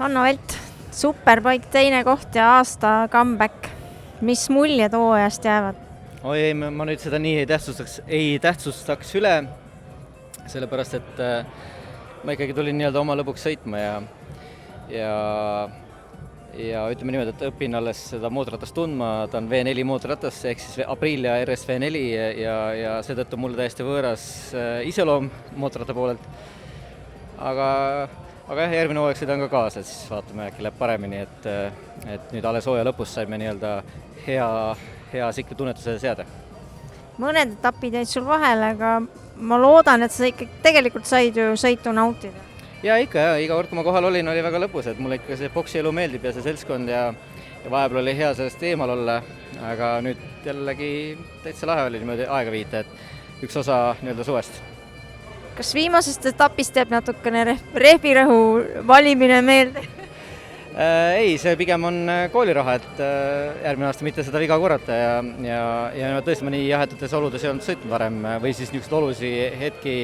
Hanno Velt, superpaik, teine koht ja aasta comeback. Mis muljed hooajast jäävad? Oi ei, ma nüüd seda nii ei tähtsustaks üle, sellepärast et ma ikkagi tulin nii-öelda oma lõbuks sõitma ja ütleme niimoodi, et õpin alles seda mootorratast tundma, ta on V4 mootorratas, ehk siis Aprilia RS V4 ja seetõttu mulle täiesti võõras iseloom mootorratta poolelt. Aga jah, järgmine hooaeg sõidan ka kaasa, siis vaatame, äkki läheb paremini, et nüüd alles hooaja lõpus saime nii-öelda hea siklutunnetuse seada. Mõned etapid jäid sul vahele, aga ma loodan, et sa ikkagi tegelikult said ju sõitu nautida. Ja ikka, iga kord, kui ma kohal olin, oli väga lõbus, et mulle ikka see boksielu meeldib ja see seltskond ja vahepeal oli hea sellest eemal olla, aga nüüd jällegi täitsa lahe oli niimoodi aega viita, et üks osa nii-öelda suvest. Kas viimasest etapist jääb natukene rehvirõhu valimine meelde? Ei, see pigem on kooliraha, et järgmine aasta mitte seda viga korrata ja tõesti ma nii jahetutes oludes ei olnud sõitnud varem või siis niisugused olulisi hetki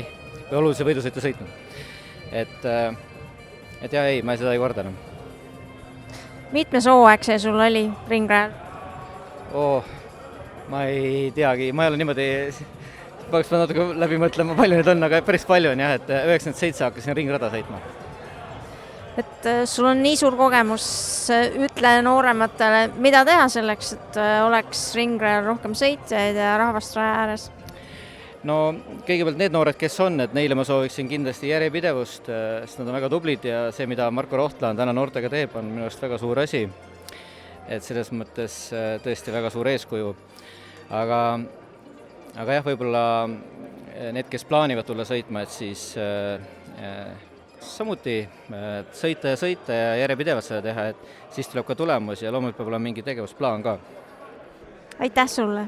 või olulisi võidusõite sõitnud. Et jah, ei, ma seda ei korda enam. Mitmes hooaeg see sul oli ringrajal? Ma ei teagi, ma ei ole niimoodi, peaks natuke läbi mõtlema, palju neid on, aga päris palju on jah, et 97 hakkasin ringrada sõitma. Et sul on nii suur kogemus, ütle noorematele, mida teha selleks, et oleks ringrajal rohkem sõitjaid ja rahvast raja ääres? No kõigepealt need noored, kes on, et neile ma sooviksin kindlasti järjepidevust, sest nad on väga tublid ja see, mida Marko Rohtla on täna noortega teeb, on minu arust väga suur asi. Et selles mõttes tõesti väga suur eeskuju. Aga jah, võib-olla need, kes plaanivad tulla sõitma, et siis samuti sõita ja järjepidevalt seda teha, et siis tuleb ka tulemus ja loomulikult peab olema mingi tegevusplaan ka. Aitäh sulle!